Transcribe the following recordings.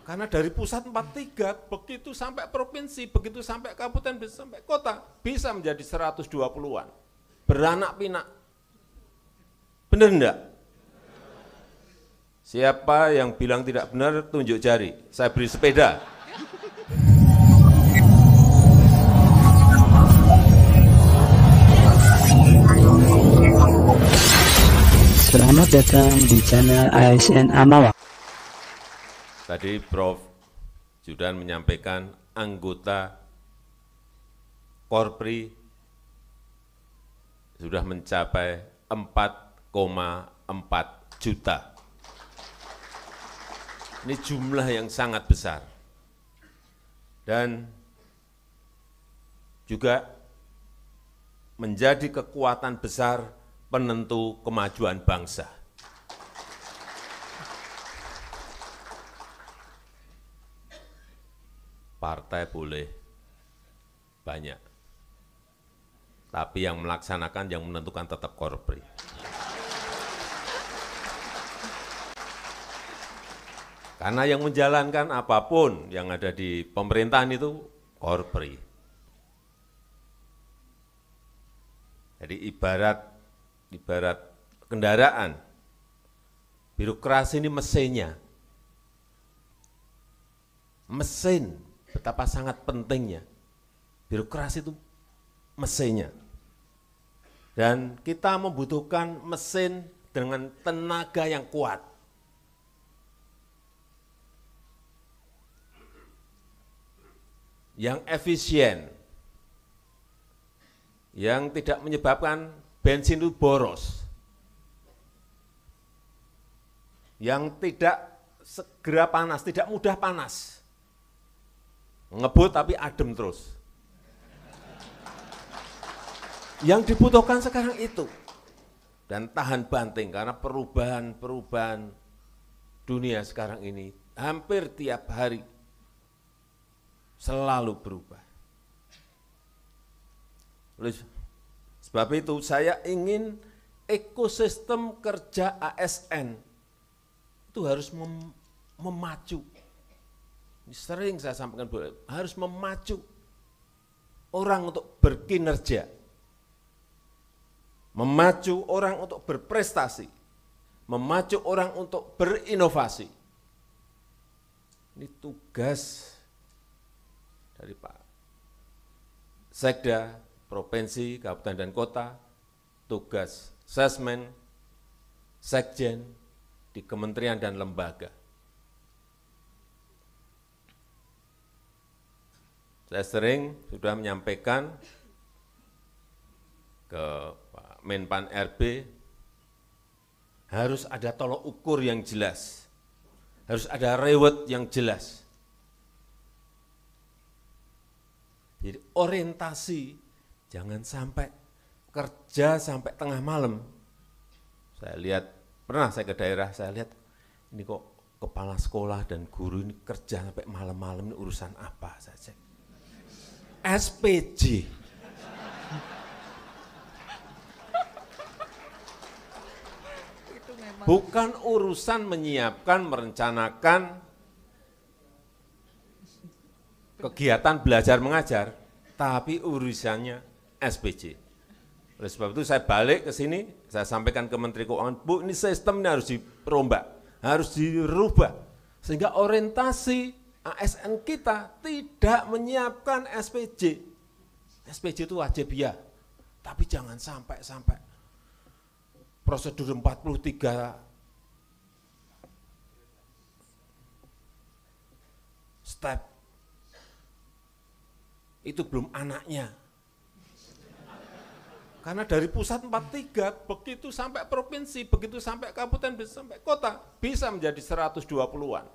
Karena dari pusat 43, begitu sampai provinsi, begitu sampai kabupaten, sampai kota, bisa menjadi 120-an. Beranak pinak. Benar enggak? Siapa yang bilang tidak benar, tunjuk jari. Saya beri sepeda. Selamat datang di channel ASN Amawak. Tadi Prof. Judan menyampaikan anggota Korpri sudah mencapai 4,4 juta. Ini jumlah yang sangat besar. Dan juga menjadi kekuatan besar penentu kemajuan bangsa. Partai boleh banyak, tapi yang melaksanakan, yang menentukan tetap Korpri. Karena yang menjalankan apapun yang ada di pemerintahan itu Korpri. Jadi ibarat kendaraan, birokrasi ini mesinnya. Mesin. Betapa sangat pentingnya birokrasi itu mesinnya. Dan kita membutuhkan mesin dengan tenaga yang kuat. Yang efisien. Yang tidak menyebabkan bensin itu boros. Yang tidak segera panas, tidak mudah panas. Ngebut tapi adem terus. Yang dibutuhkan sekarang itu. Dan tahan banting karena perubahan dunia sekarang ini hampir tiap hari selalu berubah. Oleh sebab itu saya ingin ekosistem kerja ASN itu harus memacu. Ini sering saya sampaikan, harus memacu orang untuk berkinerja, memacu orang untuk berprestasi, memacu orang untuk berinovasi. Ini tugas dari Pak Sekda, Provinsi, Kabupaten dan Kota, tugas Sesmen, Sekjen di kementerian dan lembaga. Saya sering sudah menyampaikan ke Pak Menpan RB, harus ada tolok ukur yang jelas, harus ada reward yang jelas. Jadi orientasi, jangan sampai kerja sampai tengah malam. Saya lihat, pernah saya ke daerah, saya lihat, ini kok kepala sekolah dan guru ini kerja sampai malam-malam, ini urusan apa, saya cek. SPJ. Bukan urusan menyiapkan, merencanakan kegiatan belajar mengajar, tapi urusannya SPJ. Oleh sebab itu saya balik ke sini, saya sampaikan ke Menteri Keuangan, Bu, ini sistem ini harus dirombak, harus dirubah, sehingga orientasi ASN kita tidak menyiapkan SPJ. SPJ itu wajib ya, tapi jangan sampai prosedur 43 step itu belum anaknya. Karena dari pusat 43, begitu sampai provinsi, begitu sampai kabupaten, sampai kota, bisa menjadi 120-an.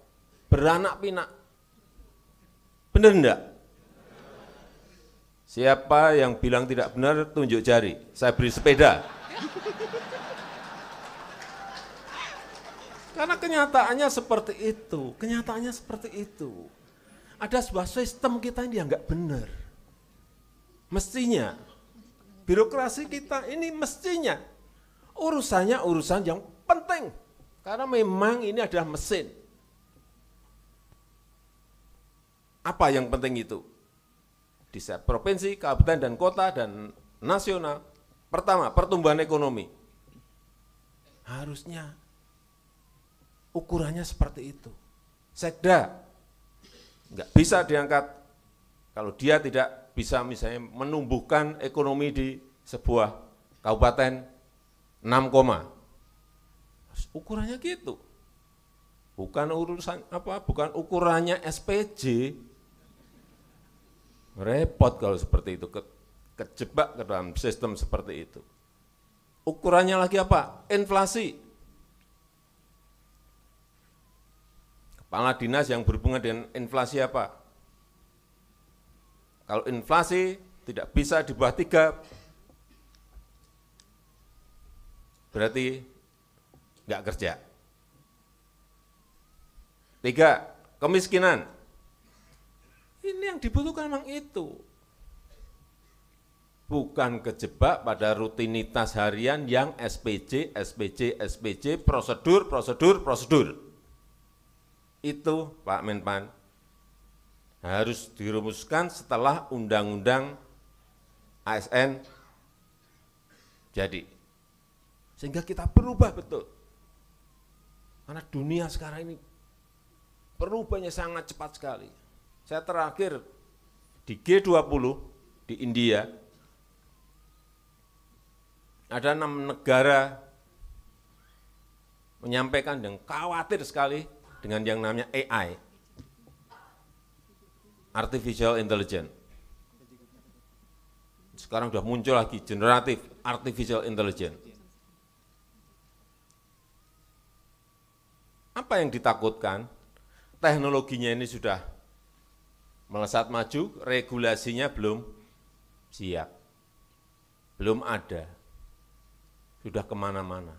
Beranak pinak. Benar enggak? Siapa yang bilang tidak benar, tunjuk jari. Saya beri sepeda. Karena kenyataannya seperti itu. Kenyataannya seperti itu. Ada sebuah sistem kita ini yang enggak benar. Mestinya, birokrasi kita ini mestinya urusannya urusan yang penting. Karena memang ini adalah mesin. Apa yang penting itu? Di setiap provinsi, kabupaten, dan kota, dan nasional. Pertama, pertumbuhan ekonomi. Harusnya ukurannya seperti itu. Sekda nggak bisa diangkat kalau dia tidak bisa misalnya menumbuhkan ekonomi di sebuah kabupaten 6, ukurannya gitu. Bukan urusan apa, bukan ukurannya SPJ. Repot kalau seperti itu, kejebak ke dalam sistem seperti itu. Ukurannya lagi apa? Inflasi. Kepala dinas yang berhubungan dengan inflasi apa? Kalau inflasi tidak bisa di bawah 3, berarti nggak kerja. 3, kemiskinan. Ini yang dibutuhkan memang itu. Bukan kejebak pada rutinitas harian yang SPJ, prosedur. Itu Pak Menpan harus dirumuskan setelah undang-undang ASN jadi. Sehingga kita berubah betul. Karena dunia sekarang ini perubahannya sangat cepat sekali. Saya terakhir di G20 di India, ada 6 negara menyampaikan dan khawatir sekali dengan yang namanya AI, Artificial Intelligence. Sekarang sudah muncul lagi generatif Artificial Intelligence. Apa yang ditakutkan? Teknologinya ini sudah melesat maju, regulasinya belum siap, belum ada, sudah kemana-mana.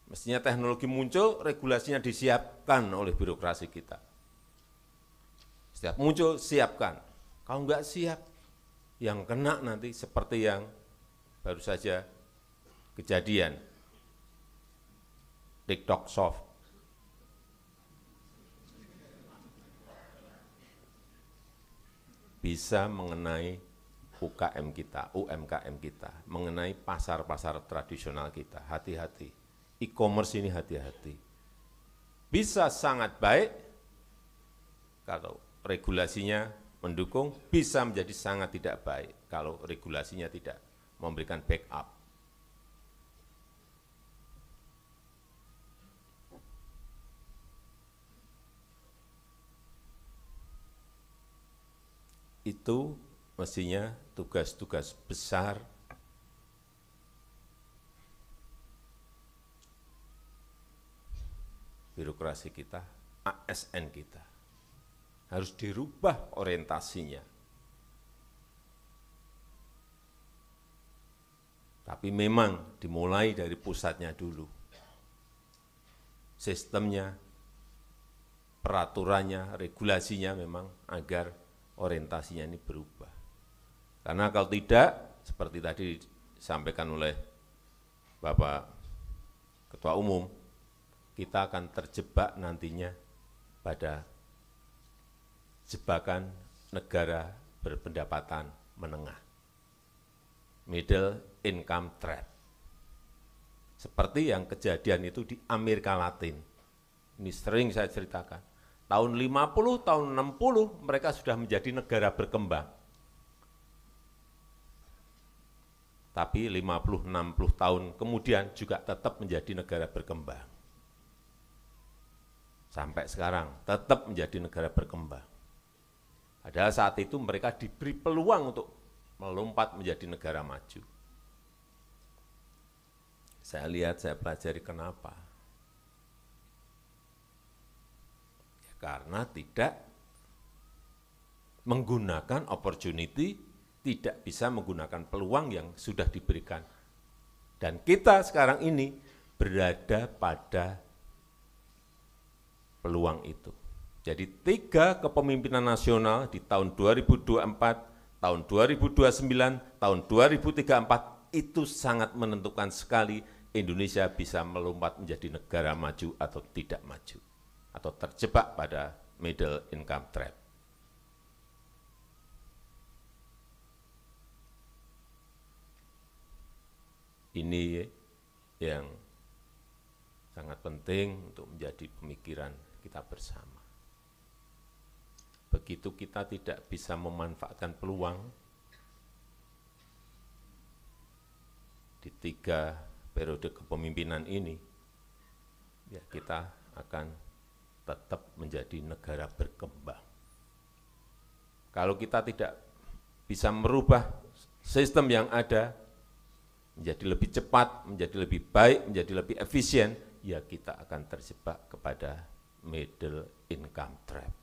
Mestinya teknologi muncul, regulasinya disiapkan oleh birokrasi kita. Setiap muncul, siapkan. Kalau enggak siap, yang kena nanti seperti yang baru saja kejadian. TikTok Soft. Bisa mengenai UKM kita, UMKM kita, mengenai pasar-pasar tradisional kita. Hati-hati. E-commerce ini hati-hati. Bisa sangat baik kalau regulasinya mendukung, bisa menjadi sangat tidak baik kalau regulasinya tidak memberikan backup. Itu mestinya tugas-tugas besar birokrasi kita, ASN kita. Harus dirubah orientasinya. Tapi memang dimulai dari pusatnya dulu. Sistemnya, peraturannya, regulasinya memang agar orientasinya ini berubah. Karena kalau tidak, seperti tadi disampaikan oleh Bapak Ketua Umum, kita akan terjebak nantinya pada jebakan negara berpendapatan menengah, middle income trap. Seperti yang kejadian itu di Amerika Latin. Ini sering saya ceritakan. Tahun 50, tahun 60 mereka sudah menjadi negara berkembang. Tapi 50-60 tahun kemudian juga tetap menjadi negara berkembang. Sampai sekarang tetap menjadi negara berkembang. Padahal saat itu mereka diberi peluang untuk melompat menjadi negara maju. Saya lihat, saya pelajari kenapa. Ya, karena tidak menggunakan opportunity, tidak bisa menggunakan peluang yang sudah diberikan. Dan kita sekarang ini berada pada peluang itu. Jadi 3 kepemimpinan nasional di tahun 2024, tahun 2029, tahun 2034 itu sangat menentukan sekali Indonesia bisa melompat menjadi negara maju atau tidak maju, atau terjebak pada middle income trap. Ini yang sangat penting untuk menjadi pemikiran kita bersama. Begitu kita tidak bisa memanfaatkan peluang di 3 periode kepemimpinan ini, ya kita akan tetap menjadi negara berkembang. Kalau kita tidak bisa merubah sistem yang ada menjadi lebih cepat, menjadi lebih baik, menjadi lebih efisien, ya kita akan terjebak kepada middle income trap.